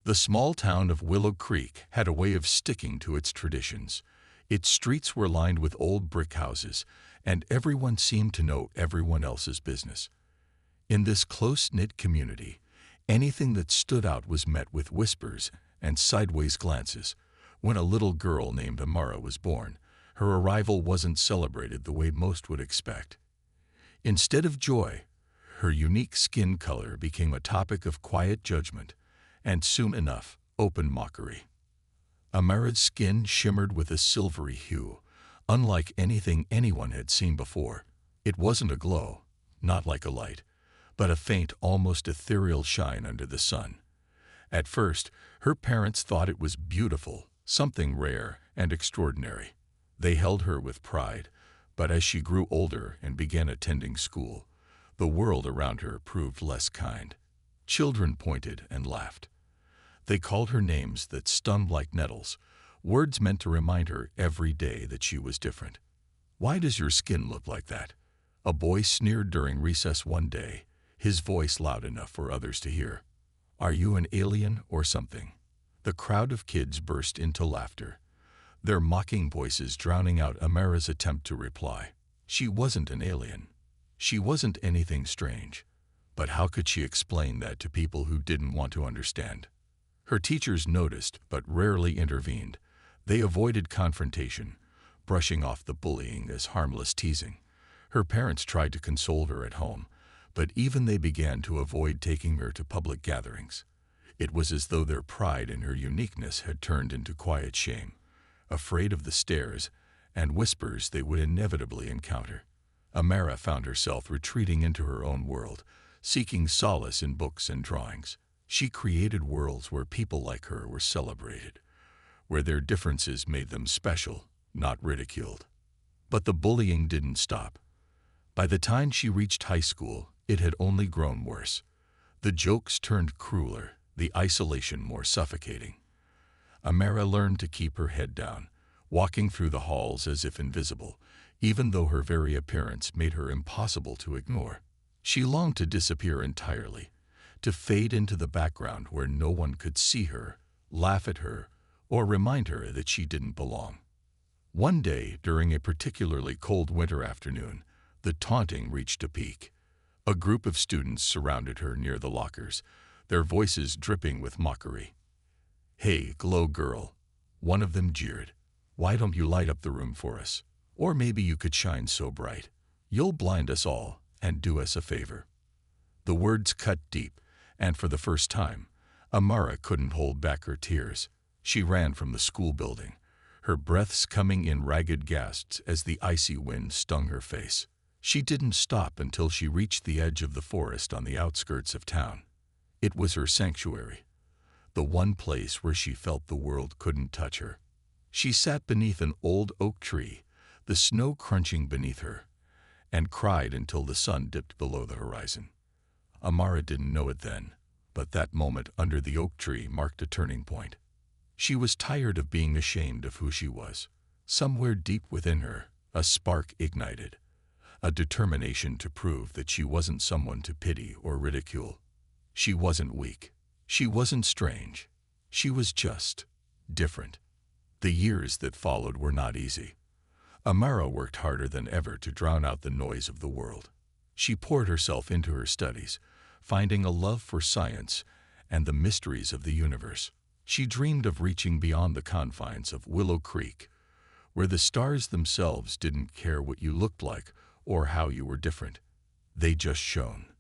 The small town of Willow Creek had a way of sticking to its traditions. Its streets were lined with old brick houses, and everyone seemed to know everyone else's business. In this close-knit community, anything that stood out was met with whispers and sideways glances. When a little girl named Amara was born, her arrival wasn't celebrated the way most would expect. Instead of joy, her unique skin color became a topic of quiet judgment, and soon enough, open mockery. Amara's skin shimmered with a silvery hue, unlike anything anyone had seen before. It wasn't a glow, not like a light, but a faint, almost ethereal shine under the sun. At first, her parents thought it was beautiful, something rare and extraordinary. They held her with pride, but as she grew older and began attending school, the world around her proved less kind. Children pointed and laughed. They called her names that stung like nettles, words meant to remind her every day that she was different. "Why does your skin look like that?" a boy sneered during recess one day, his voice loud enough for others to hear. "Are you an alien or something?" The crowd of kids burst into laughter, their mocking voices drowning out Amara's attempt to reply. She wasn't an alien. She wasn't anything strange. But how could she explain that to people who didn't want to understand? Her teachers noticed but rarely intervened. They avoided confrontation, brushing off the bullying as harmless teasing. Her parents tried to console her at home, but even they began to avoid taking her to public gatherings. It was as though their pride in her uniqueness had turned into quiet shame, afraid of the stares and whispers they would inevitably encounter. Amara found herself retreating into her own world, seeking solace in books and drawings. She created worlds where people like her were celebrated, where their differences made them special, not ridiculed. But the bullying didn't stop. By the time she reached high school, it had only grown worse. The jokes turned crueler, the isolation more suffocating. Amara learned to keep her head down, walking through the halls as if invisible, even though her very appearance made her impossible to ignore. She longed to disappear entirely, to fade into the background where no one could see her, laugh at her, or remind her that she didn't belong. One day, during a particularly cold winter afternoon, the taunting reached a peak. A group of students surrounded her near the lockers, their voices dripping with mockery. "Hey, glow girl," one of them jeered. "Why don't you light up the room for us? Or maybe you could shine so bright. You'll blind us all and do us a favor." The words cut deep, and for the first time, Amara couldn't hold back her tears. She ran from the school building, her breaths coming in ragged gasps as the icy wind stung her face. She didn't stop until she reached the edge of the forest on the outskirts of town. It was her sanctuary, the one place where she felt the world couldn't touch her. She sat beneath an old oak tree, the snow crunching beneath her, and cried until the sun dipped below the horizon. Amara didn't know it then, but that moment under the oak tree marked a turning point. She was tired of being ashamed of who she was. Somewhere deep within her, a spark ignited, a determination to prove that she wasn't someone to pity or ridicule. She wasn't weak. She wasn't strange. She was just different. The years that followed were not easy. Amara worked harder than ever to drown out the noise of the world. She poured herself into her studies, finding a love for science and the mysteries of the universe. She dreamed of reaching beyond the confines of Willow Creek, where the stars themselves didn't care what you looked like or how you were different. They just shone.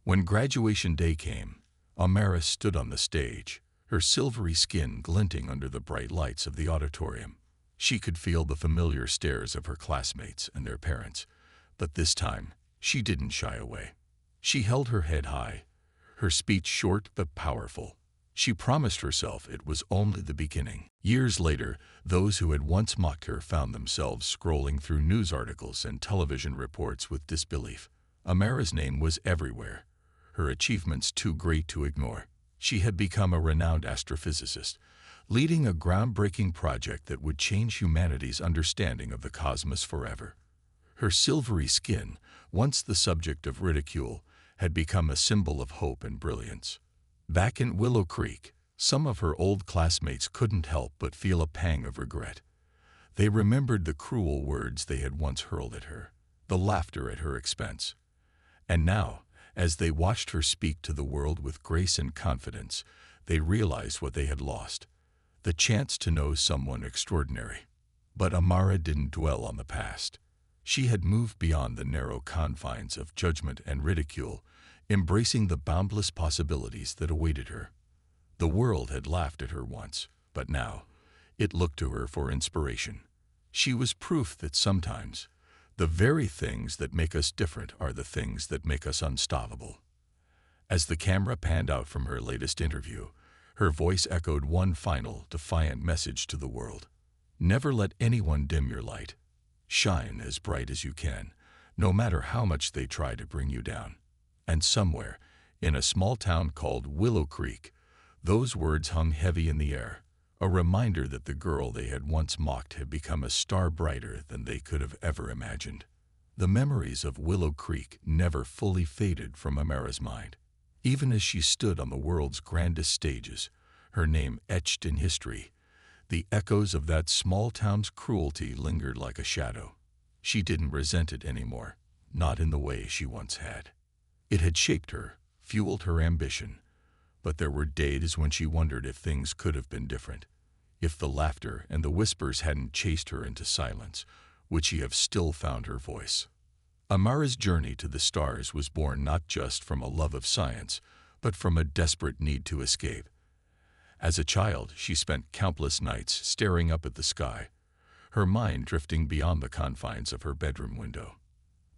When graduation day came, Amara stood on the stage, her silvery skin glinting under the bright lights of the auditorium. She could feel the familiar stares of her classmates and their parents, but this time, she didn't shy away. She held her head high, her speech short but powerful. She promised herself it was only the beginning. Years later, those who had once mocked her found themselves scrolling through news articles and television reports with disbelief. Amara's name was everywhere, her achievements too great to ignore. She had become a renowned astrophysicist, leading a groundbreaking project that would change humanity's understanding of the cosmos forever. Her silvery skin, once the subject of ridicule, had become a symbol of hope and brilliance. Back in Willow Creek, Some of her old classmates couldn't help but feel a pang of regret. They remembered the cruel words they had once hurled at her, the laughter at her expense. And now, as they watched her speak to the world with grace and confidence, they realized what they had lost, the chance to know someone extraordinary. But Amara didn't dwell on the past. She had moved beyond the narrow confines of judgment and ridicule, embracing the boundless possibilities that awaited her. The world had laughed at her once, but now it looked to her for inspiration. She was proof that sometimes the very things that make us different are the things that make us unstoppable. As the camera panned out from her latest interview, her voice echoed one final, defiant message to the world. Never let anyone dim your light. Shine as bright as you can, no matter how much they try to bring you down. And somewhere, in a small town called Willow Creek, those words hung heavy in the air, a reminder that the girl they had once mocked had become a star brighter than they could have ever imagined. The memories of Willow Creek never fully faded from Amara's mind. Even as she stood on the world's grandest stages, her name etched in history, the echoes of that small town's cruelty lingered like a shadow. She didn't resent it anymore, not in the way she once had. It had shaped her, fueled her ambition, but there were days when she wondered if things could have been different, if the laughter and the whispers hadn't chased her into silence, would she have still found her voice? Amara's journey to the stars was born not just from a love of science, but from a desperate need to escape. As a child, she spent countless nights staring up at the sky, her mind drifting beyond the confines of her bedroom window.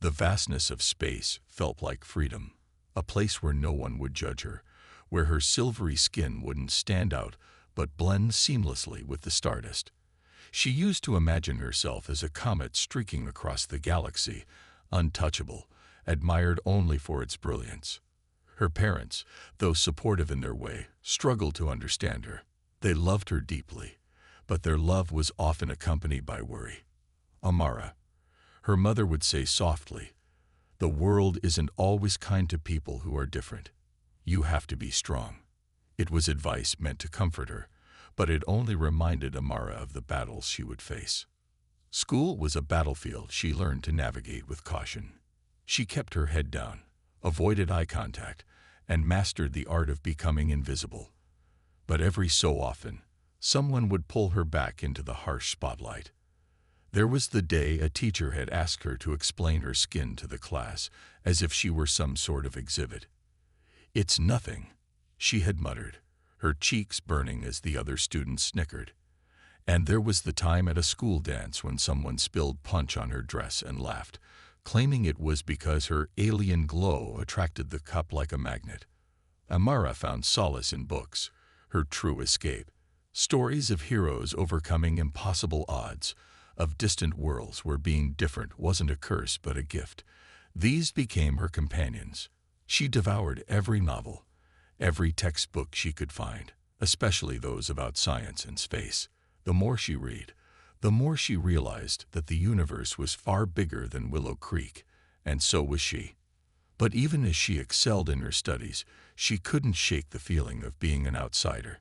The vastness of space felt like freedom, a place where no one would judge her, where her silvery skin wouldn't stand out but blend seamlessly with the stardust. She used to imagine herself as a comet streaking across the galaxy, untouchable, admired only for its brilliance. Her parents, though supportive in their way, struggled to understand her. They loved her deeply, but their love was often accompanied by worry. Amara, her mother would say softly, "The world isn't always kind to people who are different. You have to be strong." It was advice meant to comfort her, but it only reminded Amara of the battles she would face. School was a battlefield she learned to navigate with caution. She kept her head down, avoided eye contact, and mastered the art of becoming invisible. But every so often, someone would pull her back into the harsh spotlight. There was the day a teacher had asked her to explain her skin to the class, as if she were some sort of exhibit. "It's nothing," she had muttered, her cheeks burning as the other students snickered. And there was the time at a school dance when someone spilled punch on her dress and laughed, claiming it was because her alien glow attracted the cup like a magnet. Amara found solace in books, her true escape. Stories of heroes overcoming impossible odds, of distant worlds where being different wasn't a curse but a gift. These became her companions. She devoured every novel, every textbook she could find, especially those about science and space. The more she read, the more she realized that the universe was far bigger than Willow Creek, and so was she. But even as she excelled in her studies, she couldn't shake the feeling of being an outsider.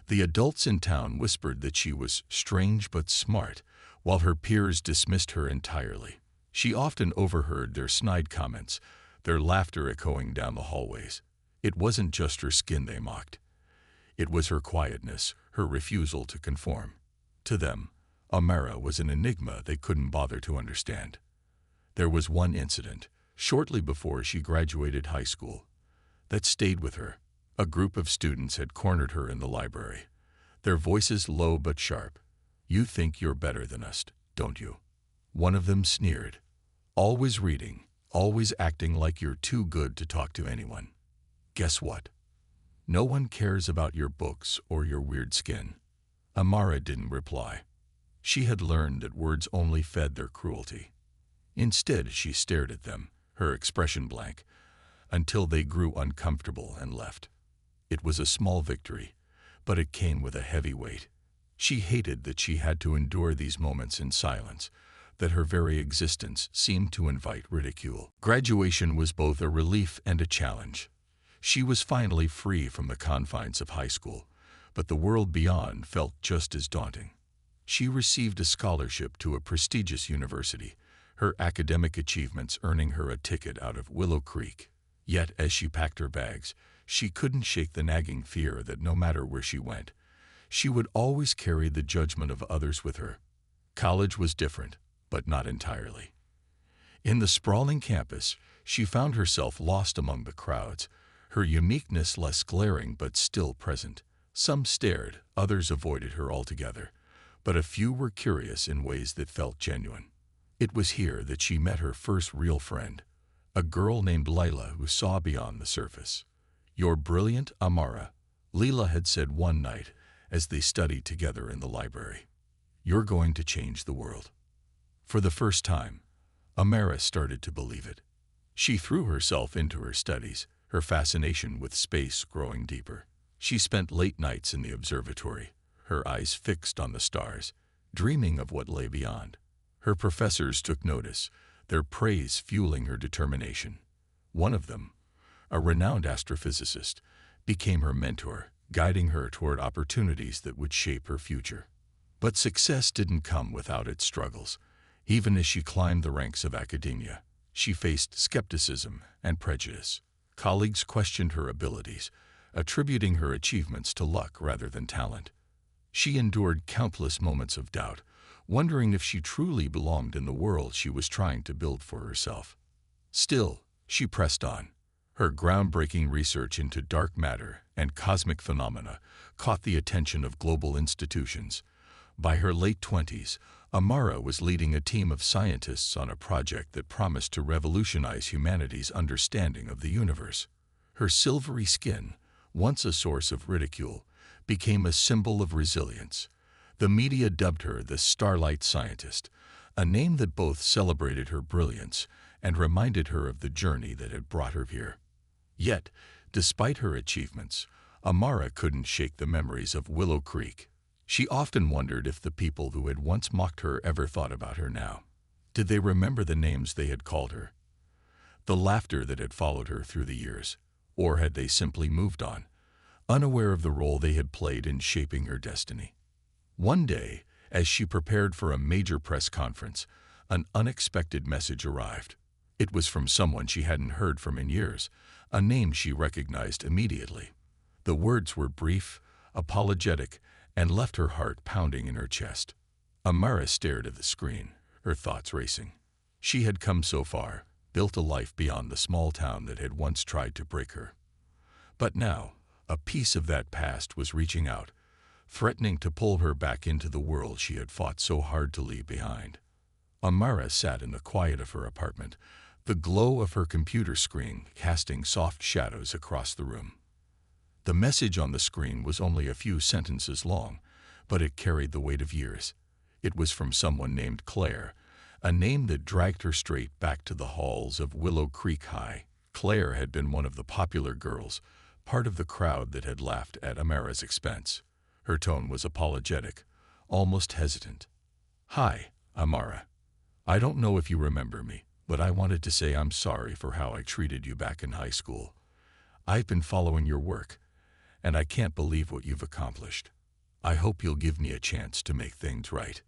The adults in town whispered that she was strange but smart, while her peers dismissed her entirely. She often overheard their snide comments, their laughter echoing down the hallways. It wasn't just her skin they mocked. It was her quietness, her refusal to conform. To them, Amara was an enigma they couldn't bother to understand. There was one incident, shortly before she graduated high school, that stayed with her. A group of students had cornered her in the library, their voices low but sharp. "You think you're better than us, don't you?" One of them sneered. "Always reading, always acting like you're too good to talk to anyone. Guess what? No one cares about your books or your weird skin." Amara didn't reply. She had learned that words only fed their cruelty. Instead, she stared at them, her expression blank, until they grew uncomfortable and left. It was a small victory, but it came with a heavy weight. She hated that she had to endure these moments in silence, that her very existence seemed to invite ridicule. Graduation was both a relief and a challenge. She was finally free from the confines of high school, but the world beyond felt just as daunting. She received a scholarship to a prestigious university, her academic achievements earning her a ticket out of Willow Creek. Yet, as she packed her bags, she couldn't shake the nagging fear that no matter where she went, she would always carry the judgment of others with her. College was different, but not entirely. In the sprawling campus, she found herself lost among the crowds, her uniqueness less glaring but still present. Some stared, others avoided her altogether, but a few were curious in ways that felt genuine. It was here that she met her first real friend, a girl named Lila who saw beyond the surface. "You're brilliant, Amara," Lila had said one night as they studied together in the library. "You're going to change the world." For the first time, Amara started to believe it. She threw herself into her studies, her fascination with space growing deeper. She spent late nights in the observatory, her eyes fixed on the stars, dreaming of what lay beyond. Her professors took notice, their praise fueling her determination. One of them, a renowned astrophysicist, became her mentor, guiding her toward opportunities that would shape her future. But success didn't come without its struggles. Even as she climbed the ranks of academia, she faced skepticism and prejudice. Colleagues questioned her abilities, attributing her achievements to luck rather than talent. She endured countless moments of doubt, wondering if she truly belonged in the world she was trying to build for herself. Still, she pressed on. Her groundbreaking research into dark matter and cosmic phenomena caught the attention of global institutions. By her late 20s, Amara was leading a team of scientists on a project that promised to revolutionize humanity's understanding of the universe. Her silvery skin, once a source of ridicule, became a symbol of resilience. The media dubbed her the Starlight Scientist, a name that both celebrated her brilliance and reminded her of the journey that had brought her here. Yet, despite her achievements, Amara couldn't shake the memories of Willow Creek. She often wondered if the people who had once mocked her ever thought about her now. Did they remember the names they had called her? The laughter that had followed her through the years? Or had they simply moved on, unaware of the role they had played in shaping her destiny? One day, as she prepared for a major press conference, an unexpected message arrived. It was from someone she hadn't heard from in years, a name she recognized immediately. The words were brief, apologetic, and left her heart pounding in her chest. Amara stared at the screen, her thoughts racing. She had come so far, built a life beyond the small town that had once tried to break her. But now, a piece of that past was reaching out, threatening to pull her back into the world she had fought so hard to leave behind. Amara sat in the quiet of her apartment, the glow of her computer screen casting soft shadows across the room. The message on the screen was only a few sentences long, but it carried the weight of years. It was from someone named Claire, a name that dragged her straight back to the halls of Willow Creek High. Claire had been one of the popular girls, part of the crowd that had laughed at Amara's expense. Her tone was apologetic, almost hesitant. "Hi, Amara. I don't know if you remember me, but I wanted to say I'm sorry for how I treated you back in high school. I've been following your work, and I can't believe what you've accomplished. I hope you'll give me a chance to make things right."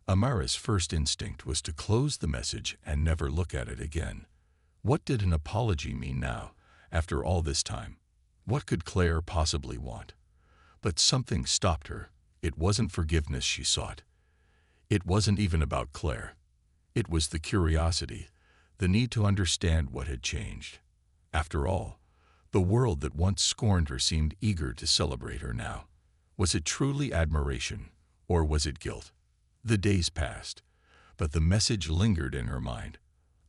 Amara's first instinct was to close the message and never look at it again. What did an apology mean now, after all this time? What could Claire possibly want? But something stopped her. It wasn't forgiveness she sought. It wasn't even about Claire. It was the curiosity, the need to understand what had changed. After all, the world that once scorned her seemed eager to celebrate her now. Was it truly admiration, or was it guilt? The days passed, but the message lingered in her mind.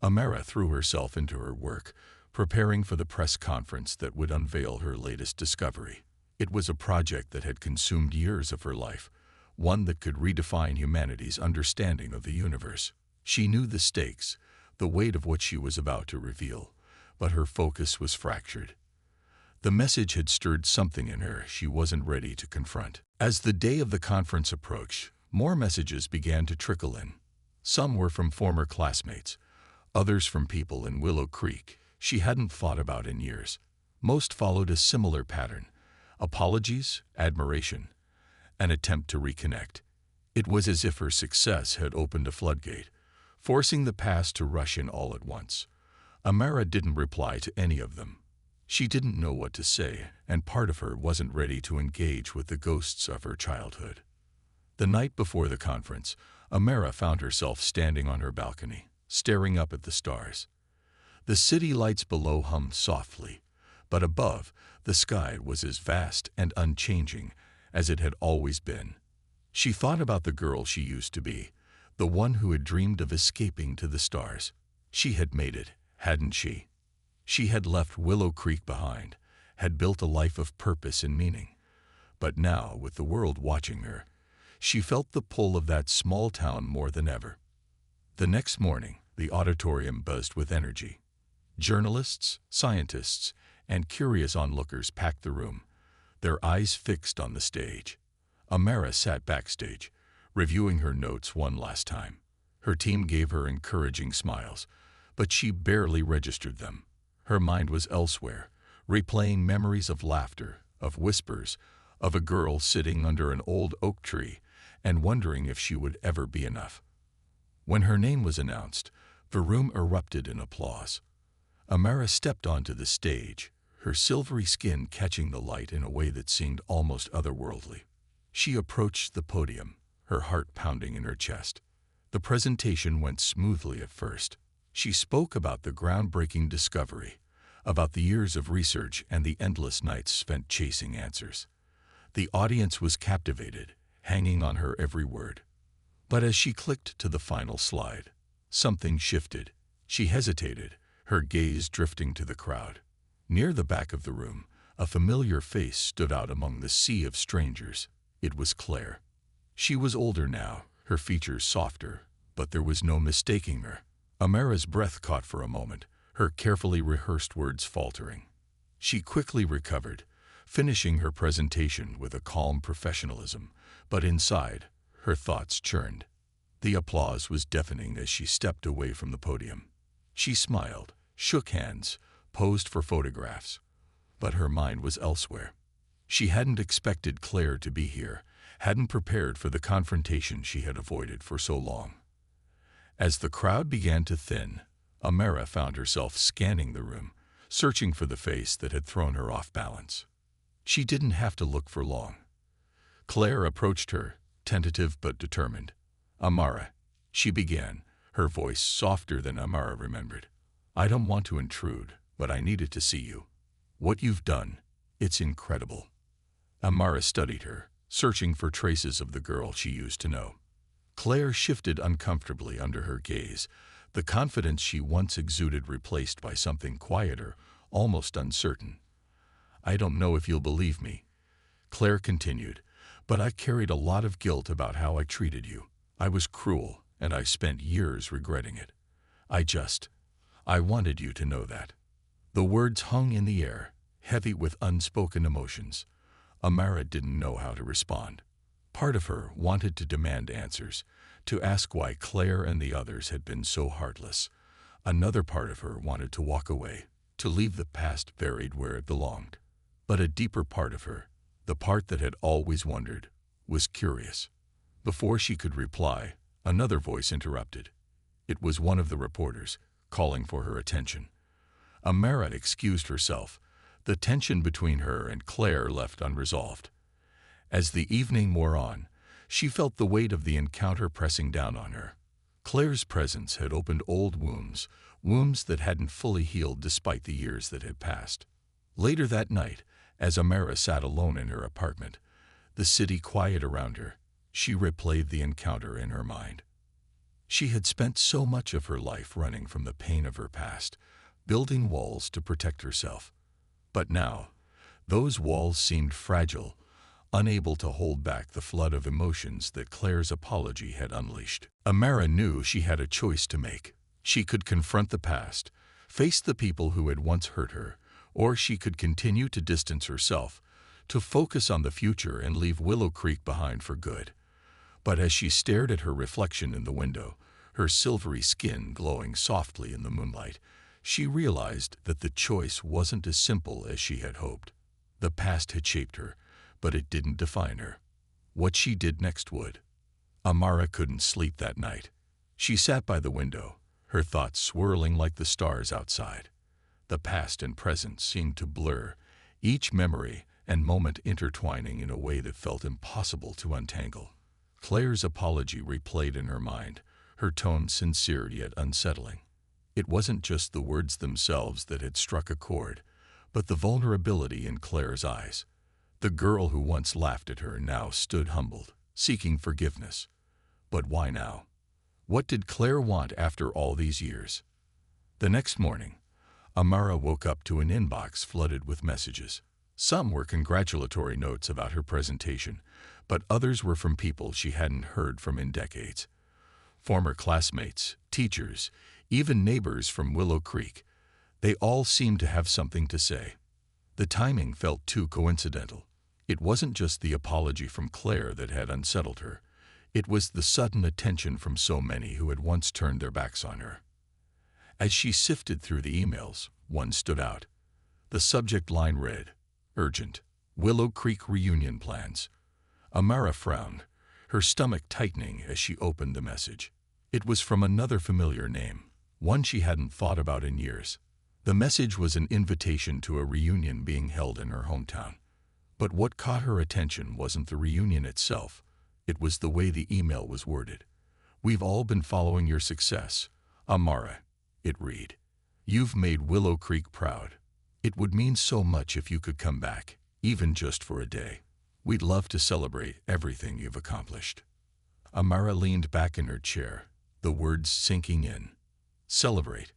Amara threw herself into her work, preparing for the press conference that would unveil her latest discovery. It was a project that had consumed years of her life, one that could redefine humanity's understanding of the universe. She knew the stakes, the weight of what she was about to reveal, but her focus was fractured. The message had stirred something in her she wasn't ready to confront. As the day of the conference approached, more messages began to trickle in. Some were from former classmates, others from people in Willow Creek she hadn't thought about in years. Most followed a similar pattern, Apologies, admiration, an attempt to reconnect. It was as if her success had opened a floodgate, forcing the past to rush in all at once. Amara didn't reply to any of them. She didn't know what to say, and part of her wasn't ready to engage with the ghosts of her childhood. The night before the conference, Amara found herself standing on her balcony, staring up at the stars. The city lights below hummed softly, but above, the sky was as vast and unchanging as it had always been. She thought about the girl she used to be, the one who had dreamed of escaping to the stars. She had made it, hadn't she? She had left Willow Creek behind, had built a life of purpose and meaning. But now, with the world watching her, she felt the pull of that small town more than ever. The next morning, the auditorium buzzed with energy. Journalists, scientists, and curious onlookers packed the room, their eyes fixed on the stage. Amara sat backstage, reviewing her notes one last time. Her team gave her encouraging smiles, but she barely registered them. Her mind was elsewhere, replaying memories of laughter, of whispers, of a girl sitting under an old oak tree and wondering if she would ever be enough. When her name was announced, the room erupted in applause. Amara stepped onto the stage, her silvery skin catching the light in a way that seemed almost otherworldly. She approached the podium, her heart pounding in her chest. The presentation went smoothly at first. She spoke about the groundbreaking discovery, about the years of research and the endless nights spent chasing answers. The audience was captivated, hanging on her every word. But as she clicked to the final slide, something shifted. She hesitated, her gaze drifting to the crowd. Near the back of the room, a familiar face stood out among the sea of strangers. It was Claire. She was older now, her features softer, but there was no mistaking her. Amara's breath caught for a moment, her carefully rehearsed words faltering. She quickly recovered, finishing her presentation with a calm professionalism, but inside, her thoughts churned. The applause was deafening as she stepped away from the podium. She smiled, shook hands, posed for photographs, but her mind was elsewhere. She hadn't expected Claire to be here, hadn't prepared for the confrontation she had avoided for so long. As the crowd began to thin, Amara found herself scanning the room, searching for the face that had thrown her off balance. She didn't have to look for long. Claire approached her, tentative but determined. "Amara," she began, her voice softer than Amara remembered. "I don't want to intrude, but I needed to see you. What you've done, it's incredible." Amara studied her, searching for traces of the girl she used to know. Claire shifted uncomfortably under her gaze, the confidence she once exuded replaced by something quieter, almost uncertain. "I don't know if you'll believe me," Claire continued, "but I carried a lot of guilt about how I treated you. I was cruel, and I spent years regretting it. I wanted you to know that." The words hung in the air, heavy with unspoken emotions. Amara didn't know how to respond. Part of her wanted to demand answers, to ask why Claire and the others had been so heartless. Another part of her wanted to walk away, to leave the past buried where it belonged. But a deeper part of her, the part that had always wondered, was curious. Before she could reply, another voice interrupted. It was one of the reporters, calling for her attention. Amara excused herself, the tension between her and Claire left unresolved. As the evening wore on, she felt the weight of the encounter pressing down on her. Claire's presence had opened old wounds, wounds that hadn't fully healed despite the years that had passed. Later that night, as Amara sat alone in her apartment, the city quiet around her, she replayed the encounter in her mind. She had spent so much of her life running from the pain of her past, building walls to protect herself. But now, those walls seemed fragile, unable to hold back the flood of emotions that Claire's apology had unleashed. Amara knew she had a choice to make. She could confront the past, face the people who had once hurt her, or she could continue to distance herself, to focus on the future and leave Willow Creek behind for good. But as she stared at her reflection in the window, her silvery skin glowing softly in the moonlight, she realized that the choice wasn't as simple as she had hoped. The past had shaped her, but it didn't define her. What she did next would. Amara couldn't sleep that night. She sat by the window, her thoughts swirling like the stars outside. The past and present seemed to blur, each memory and moment intertwining in a way that felt impossible to untangle. Claire's apology replayed in her mind, her tone sincere yet unsettling. It wasn't just the words themselves that had struck a chord, but the vulnerability in Claire's eyes. The girl who once laughed at her now stood humbled, seeking forgiveness. But why now? What did Claire want after all these years? The next morning, Amara woke up to an inbox flooded with messages. Some were congratulatory notes about her presentation, but others were from people she hadn't heard from in decades. Former classmates, teachers, even neighbors from Willow Creek. They all seemed to have something to say. The timing felt too coincidental. It wasn't just the apology from Claire that had unsettled her. It was the sudden attention from so many who had once turned their backs on her. As she sifted through the emails, one stood out. The subject line read, "Urgent, Willow Creek reunion plans." Amara frowned, her stomach tightening as she opened the message. It was from another familiar name, one she hadn't thought about in years. The message was an invitation to a reunion being held in her hometown. But what caught her attention wasn't the reunion itself. It was the way the email was worded. "We've all been following your success, Amara," it read. "You've made Willow Creek proud. It would mean so much if you could come back, even just for a day. We'd love to celebrate everything you've accomplished." Amara leaned back in her chair, the words sinking in. Celebrate.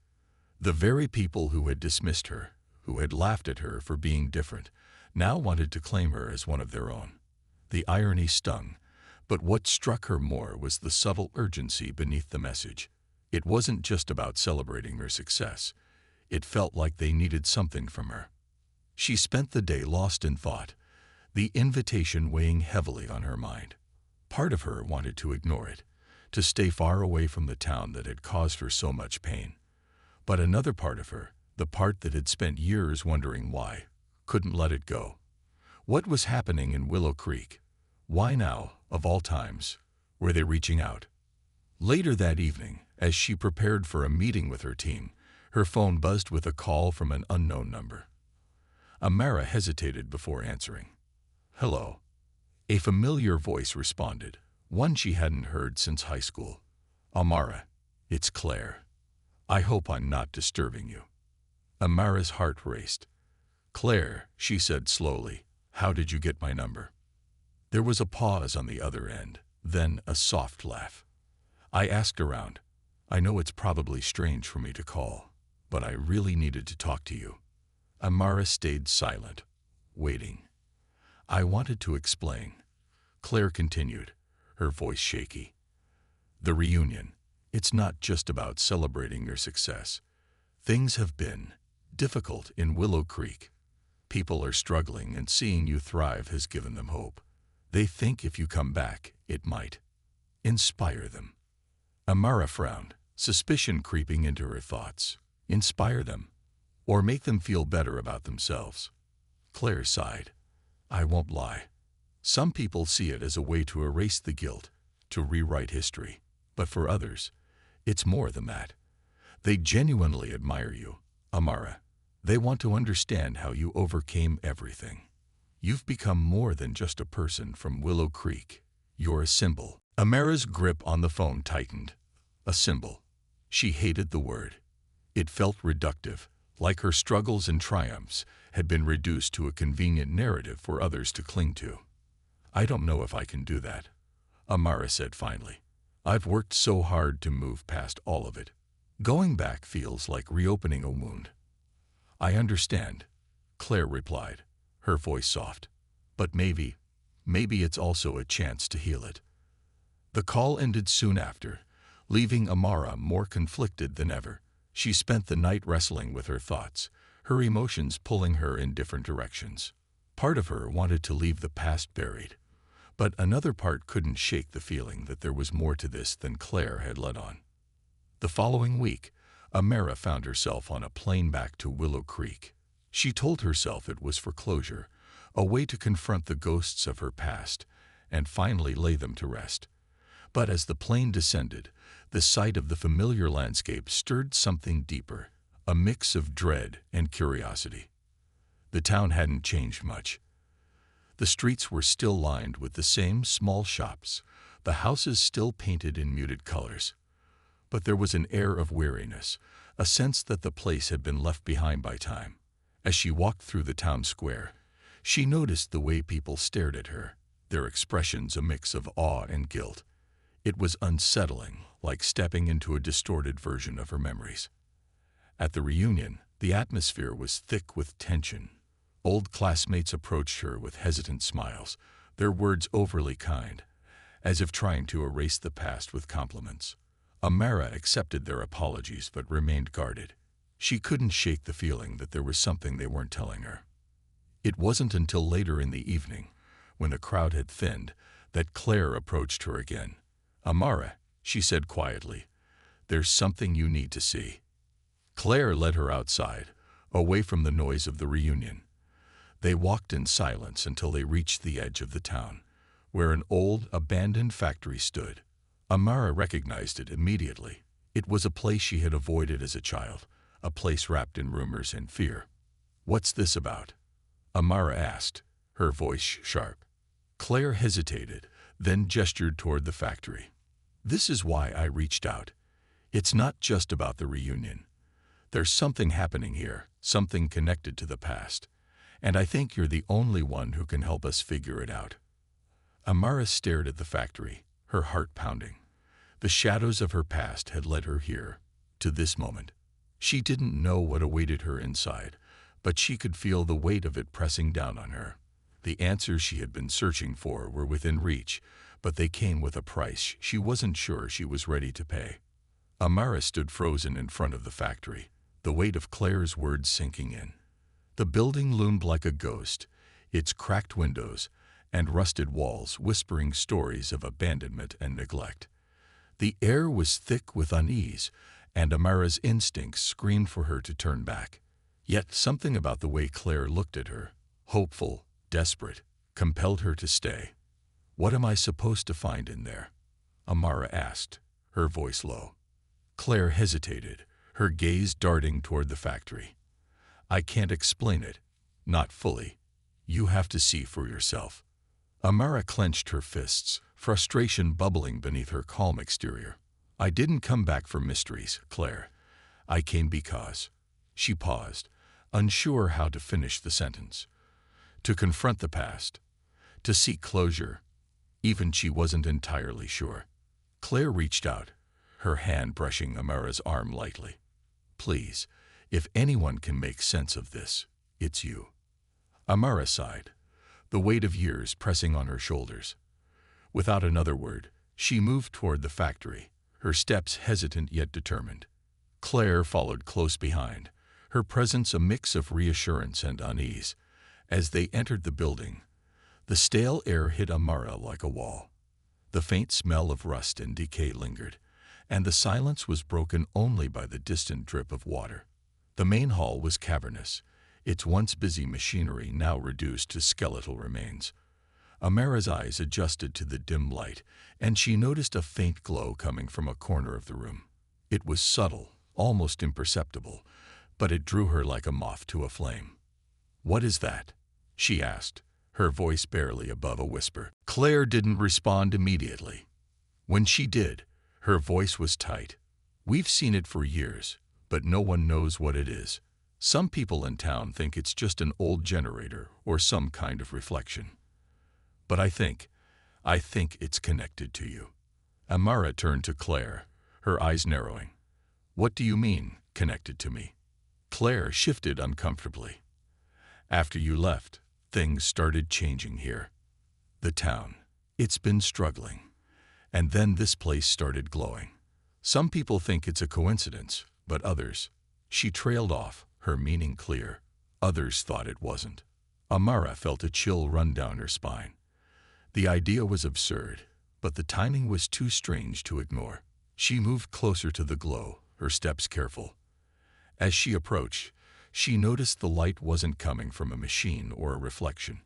The very people who had dismissed her, who had laughed at her for being different, now wanted to claim her as one of their own. The irony stung, but what struck her more was the subtle urgency beneath the message. It wasn't just about celebrating her success. It felt like they needed something from her. She spent the day lost in thought, the invitation weighing heavily on her mind. Part of her wanted to ignore it, to stay far away from the town that had caused her so much pain. But another part of her, the part that had spent years wondering why, couldn't let it go. What was happening in Willow Creek? Why now, of all times, were they reaching out? Later that evening, as she prepared for a meeting with her team, her phone buzzed with a call from an unknown number. Amara hesitated before answering. "Hello." A familiar voice responded, one she hadn't heard since high school. "Amara, it's Claire. I hope I'm not disturbing you." Amara's heart raced. "Claire," she said slowly, "how did you get my number?" There was a pause on the other end, then a soft laugh. "I asked around. I know it's probably strange for me to call, but I really needed to talk to you." Amara stayed silent, waiting. "I wanted to explain," Claire continued, her voice shaky. "The reunion, it's not just about celebrating your success. Things have been difficult in Willow Creek. People are struggling, and seeing you thrive has given them hope. They think if you come back, it might inspire them." Amara frowned, suspicion creeping into her thoughts. Inspire them? Or make them feel better about themselves? Claire sighed. "I won't lie. Some people see it as a way to erase the guilt, to rewrite history. But for others, it's more than that. They genuinely admire you, Amara. They want to understand how you overcame everything. You've become more than just a person from Willow Creek. You're a symbol." Amara's grip on the phone tightened. A symbol. She hated the word. It felt reductive, like her struggles and triumphs had been reduced to a convenient narrative for others to cling to. "I don't know if I can do that," Amara said finally. "I've worked so hard to move past all of it. Going back feels like reopening a wound." "I understand," Claire replied, her voice soft. "But maybe it's also a chance to heal it." The call ended soon after, leaving Amara more conflicted than ever. She spent the night wrestling with her thoughts, her emotions pulling her in different directions. Part of her wanted to leave the past buried, but another part couldn't shake the feeling that there was more to this than Claire had let on. The following week, Amara found herself on a plane back to Willow Creek. She told herself it was for closure, a way to confront the ghosts of her past and finally lay them to rest. But as the plane descended, the sight of the familiar landscape stirred something deeper, a mix of dread and curiosity. The town hadn't changed much. The streets were still lined with the same small shops, the houses still painted in muted colors. But there was an air of weariness, a sense that the place had been left behind by time. As she walked through the town square, she noticed the way people stared at her, their expressions a mix of awe and guilt. It was unsettling, like stepping into a distorted version of her memories. At the reunion, the atmosphere was thick with tension. Old classmates approached her with hesitant smiles, their words overly kind, as if trying to erase the past with compliments. Amara accepted their apologies but remained guarded. She couldn't shake the feeling that there was something they weren't telling her. It wasn't until later in the evening, when the crowd had thinned, that Claire approached her again. "Amara," she said quietly, "there's something you need to see." Claire led her outside, away from the noise of the reunion. They walked in silence until they reached the edge of the town, where an old, abandoned factory stood. Amara recognized it immediately. It was a place she had avoided as a child, a place wrapped in rumors and fear. "What's this about?" Amara asked, her voice sharp. Claire hesitated, then gestured toward the factory. "This is why I reached out. It's not just about the reunion. There's something happening here, something connected to the past, and I think you're the only one who can help us figure it out." Amara stared at the factory, her heart pounding. The shadows of her past had led her here, to this moment. She didn't know what awaited her inside, but she could feel the weight of it pressing down on her. The answers she had been searching for were within reach, but they came with a price she wasn't sure she was ready to pay. Amara stood frozen in front of the factory, the weight of Claire's words sinking in. The building loomed like a ghost, its cracked windows and rusted walls whispering stories of abandonment and neglect. The air was thick with unease, and Amara's instincts screamed for her to turn back. Yet something about the way Claire looked at her, hopeful, desperate, compelled her to stay. "What am I supposed to find in there?" Amara asked, her voice low. Claire hesitated, her gaze darting toward the factory. "I can't explain it. Not fully. You have to see for yourself." Amara clenched her fists, frustration bubbling beneath her calm exterior. "I didn't come back for mysteries, Claire. I came because..." She paused, unsure how to finish the sentence. To confront the past, to seek closure, even she wasn't entirely sure. Claire reached out, her hand brushing Amara's arm lightly. "Please, if anyone can make sense of this, it's you." Amara sighed, the weight of years pressing on her shoulders. Without another word, she moved toward the factory, her steps hesitant yet determined. Claire followed close behind, her presence a mix of reassurance and unease. As they entered the building, the stale air hit Amara like a wall. The faint smell of rust and decay lingered, and the silence was broken only by the distant drip of water. The main hall was cavernous, its once busy machinery now reduced to skeletal remains. Amara's eyes adjusted to the dim light, and she noticed a faint glow coming from a corner of the room. It was subtle, almost imperceptible, but it drew her like a moth to a flame. "What is that?" she asked, her voice barely above a whisper. Claire didn't respond immediately. When she did, her voice was tight. "We've seen it for years, but no one knows what it is. Some people in town think it's just an old generator or some kind of reflection. But I think it's connected to you." Amara turned to Claire, her eyes narrowing. "What do you mean, connected to me?" Claire shifted uncomfortably. "After you left, things started changing here. The town, it's been struggling. And then this place started glowing. Some people think it's a coincidence, but others..." She trailed off, her meaning clear. "Others thought it wasn't." Amara felt a chill run down her spine. The idea was absurd, but the timing was too strange to ignore. She moved closer to the glow, her steps careful. As she approached, she noticed the light wasn't coming from a machine or a reflection.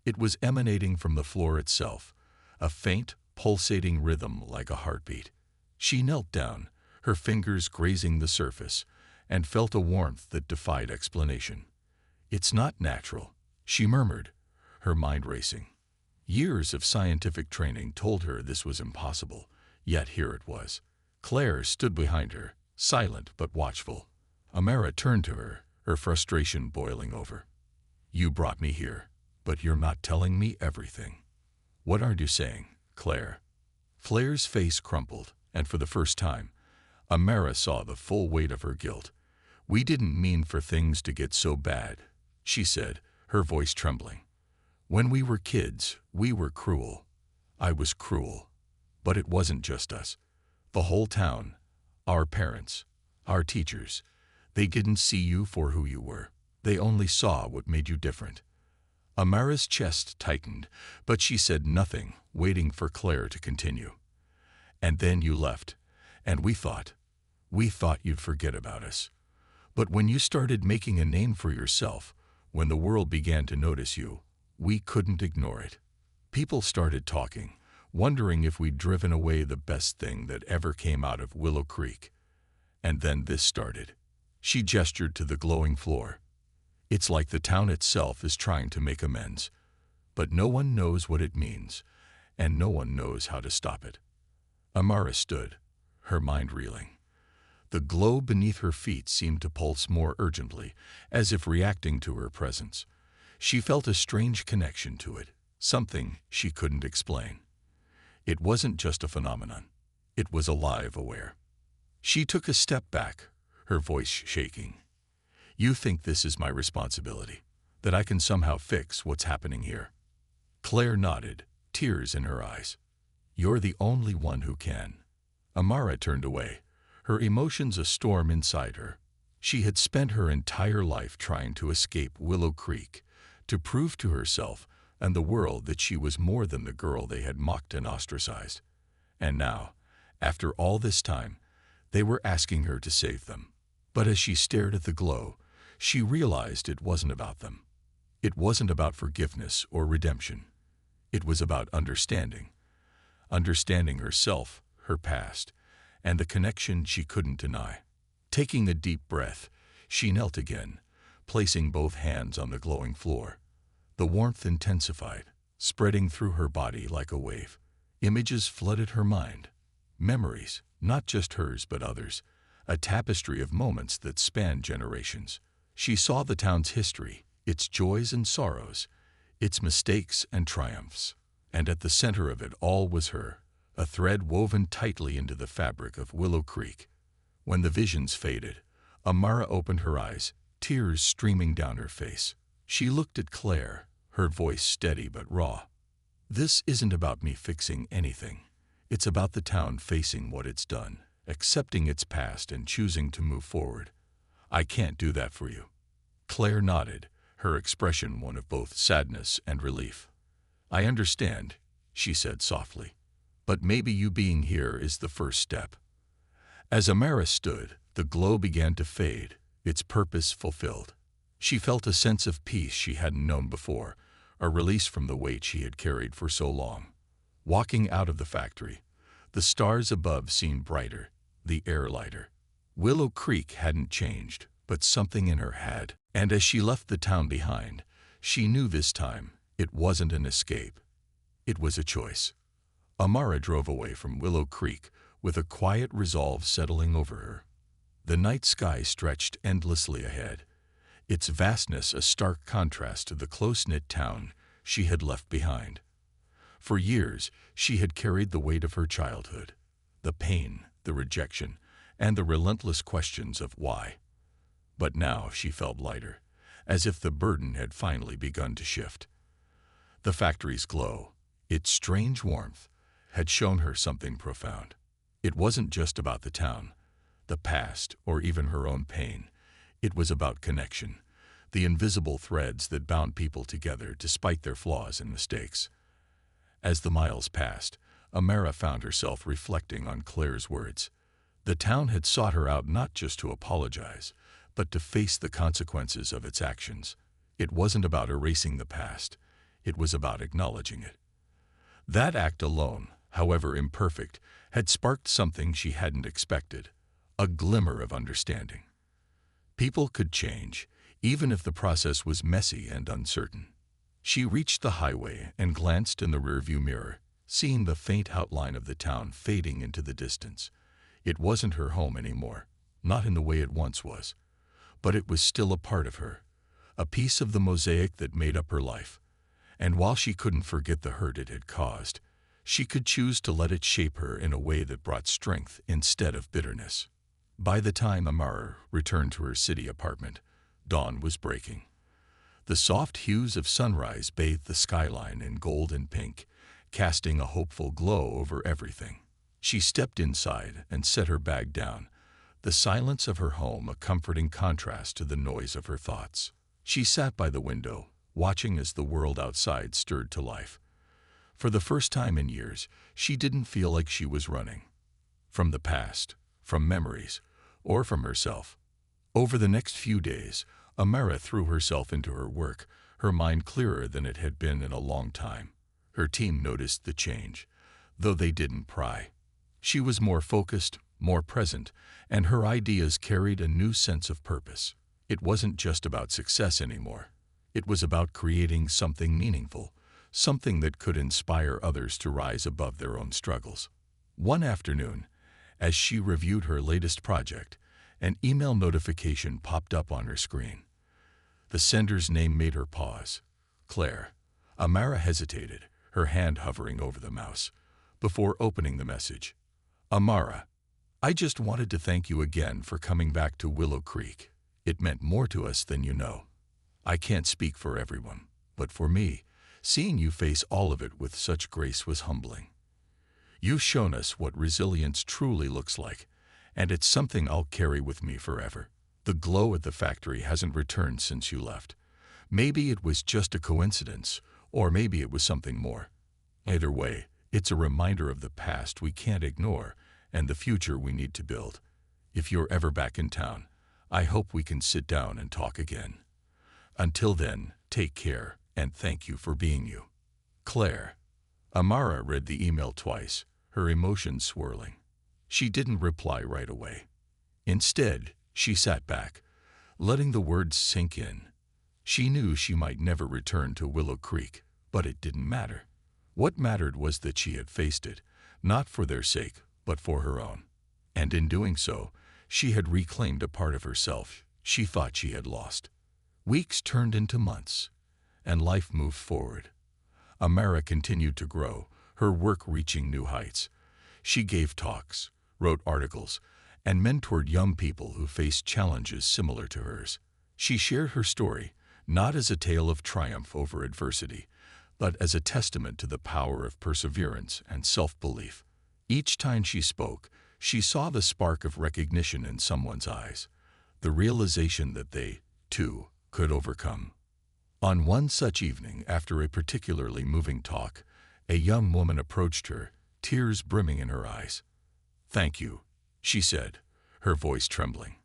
It was emanating from the floor itself, a faint, pulsating rhythm like a heartbeat. She knelt down, her fingers grazing the surface, and felt a warmth that defied explanation. "It's not natural," she murmured, her mind racing. Years of scientific training told her this was impossible, yet here it was. Claire stood behind her, silent but watchful. Amara turned to her frustration boiling over. "You brought me here, but you're not telling me everything." "What are you saying, Claire?" Claire's face crumpled, and for the first time, Amara saw the full weight of her guilt. "We didn't mean for things to get so bad," she said, her voice trembling. "When we were kids, we were cruel. I was cruel. But it wasn't just us. The whole town, our parents, our teachers, they didn't see you for who you were. They only saw what made you different." Amara's chest tightened, but she said nothing, waiting for Claire to continue. "And then you left, and we thought you'd forget about us. But when you started making a name for yourself, when the world began to notice you, we couldn't ignore it. People started talking, wondering if we'd driven away the best thing that ever came out of Willow Creek. And then this started." She gestured to the glowing floor. "It's like the town itself is trying to make amends, but no one knows what it means, and no one knows how to stop it." Amara stood, her mind reeling. The glow beneath her feet seemed to pulse more urgently, as if reacting to her presence. She felt a strange connection to it, something she couldn't explain. It wasn't just a phenomenon. It was alive, aware. She took a step back, her voice shaking. "You think this is my responsibility, that I can somehow fix what's happening here?" Claire nodded, tears in her eyes. "You're the only one who can." Amara turned away, her emotions a storm inside her. She had spent her entire life trying to escape Willow Creek, to prove to herself and the world that she was more than the girl they had mocked and ostracized. And now, after all this time, they were asking her to save them. But as she stared at the glow, she realized it wasn't about them. It wasn't about forgiveness or redemption. It was about understanding. Understanding herself, her past, and the connection she couldn't deny. Taking a deep breath, she knelt again, placing both hands on the glowing floor. The warmth intensified, spreading through her body like a wave. Images flooded her mind. Memories, not just hers but others, a tapestry of moments that spanned generations. She saw the town's history, its joys and sorrows, its mistakes and triumphs. And at the center of it all was her, a thread woven tightly into the fabric of Willow Creek. When the visions faded, Amara opened her eyes, tears streaming down her face. She looked at Claire, her voice steady but raw. "This isn't about me fixing anything. It's about the town facing what it's done, accepting its past and choosing to move forward. I can't do that for you." Claire nodded, her expression one of both sadness and relief. "I understand," she said softly, "but maybe you being here is the first step." As Amara stood, the glow began to fade, its purpose fulfilled. She felt a sense of peace she hadn't known before, a release from the weight she had carried for so long. Walking out of the factory, the stars above seemed brighter, the air lighter. Willow Creek hadn't changed, but something in her had. And as she left the town behind, she knew this time it wasn't an escape. It was a choice. Amara drove away from Willow Creek with a quiet resolve settling over her. The night sky stretched endlessly ahead, its vastness a stark contrast to the close-knit town she had left behind. For years, she had carried the weight of her childhood, the pain, the rejection, and the relentless questions of why. But now she felt lighter, as if the burden had finally begun to shift. The factory's glow, its strange warmth, had shown her something profound. It wasn't just about the town, the past, or even her own pain. It was about connection, the invisible threads that bound people together despite their flaws and mistakes. As the miles passed, Amara found herself reflecting on Claire's words. The town had sought her out not just to apologize, but to face the consequences of its actions. It wasn't about erasing the past. It was about acknowledging it. That act alone, however imperfect, had sparked something she hadn't expected, a glimmer of understanding. People could change, even if the process was messy and uncertain. She reached the highway and glanced in the rearview mirror, seeing the faint outline of the town fading into the distance. It wasn't her home anymore, not in the way it once was, but it was still a part of her, a piece of the mosaic that made up her life. And while she couldn't forget the hurt it had caused, she could choose to let it shape her in a way that brought strength instead of bitterness. By the time Amara returned to her city apartment, dawn was breaking. The soft hues of sunrise bathed the skyline in gold and pink, casting a hopeful glow over everything. She stepped inside and set her bag down, the silence of her home a comforting contrast to the noise of her thoughts. She sat by the window, watching as the world outside stirred to life. For the first time in years, she didn't feel like she was running from the past, from memories, or from herself. Over the next few days, Amara threw herself into her work, her mind clearer than it had been in a long time. Her team noticed the change, though they didn't pry. She was more focused, more present, and her ideas carried a new sense of purpose. It wasn't just about success anymore. It was about creating something meaningful, something that could inspire others to rise above their own struggles. One afternoon, as she reviewed her latest project, an email notification popped up on her screen. The sender's name made her pause. Claire. Amara hesitated, her hand hovering over the mouse, before opening the message. Amara, I just wanted to thank you again for coming back to Willow Creek. It meant more to us than you know. I can't speak for everyone, but for me, seeing you face all of it with such grace was humbling. You've shown us what resilience truly looks like, and it's something I'll carry with me forever. The glow at the factory hasn't returned since you left. Maybe it was just a coincidence, or maybe it was something more. Either way, it's a reminder of the past we can't ignore and the future we need to build. If you're ever back in town, I hope we can sit down and talk again. Until then, take care, and thank you for being you. Claire. Amara read the email twice, her emotions swirling. She didn't reply right away. Instead, she sat back, letting the words sink in. She knew she might never return to Willow Creek, but it didn't matter. What mattered was that she had faced it, not for their sake, but for her own. And in doing so, she had reclaimed a part of herself she thought she had lost. Weeks turned into months, and life moved forward. Amara continued to grow, her work reaching new heights. She gave talks, wrote articles, and mentored young people who faced challenges similar to hers. She shared her story, not as a tale of triumph over adversity, but as a testament to the power of perseverance and self-belief. Each time she spoke, she saw the spark of recognition in someone's eyes, the realization that they, too, could overcome. On one such evening, after a particularly moving talk, a young woman approached her, tears brimming in her eyes. "Thank you," she said, her voice trembling.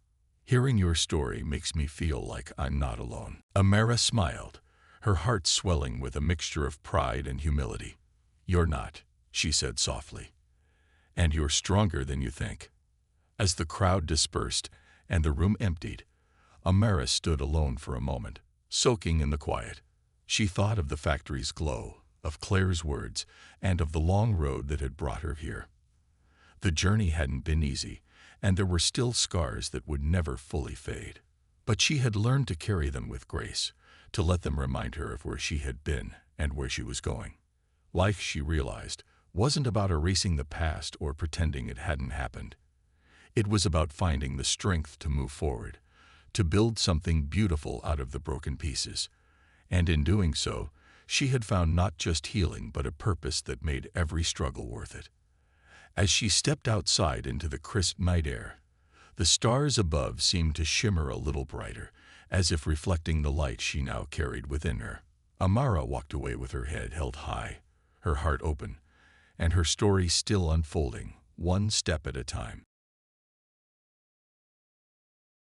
"Hearing your story makes me feel like I'm not alone." Amara smiled, her heart swelling with a mixture of pride and humility. "You're not," she said softly. "And you're stronger than you think." As the crowd dispersed and the room emptied, Amara stood alone for a moment, soaking in the quiet. She thought of the factory's glow, of Claire's words, and of the long road that had brought her here. The journey hadn't been easy, and there were still scars that would never fully fade. But she had learned to carry them with grace, to let them remind her of where she had been and where she was going. Life, she realized, wasn't about erasing the past or pretending it hadn't happened. It was about finding the strength to move forward, to build something beautiful out of the broken pieces. And in doing so, she had found not just healing but a purpose that made every struggle worth it. As she stepped outside into the crisp night air, the stars above seemed to shimmer a little brighter, as if reflecting the light she now carried within her. Amara walked away with her head held high, her heart open, and her story still unfolding, one step at a time.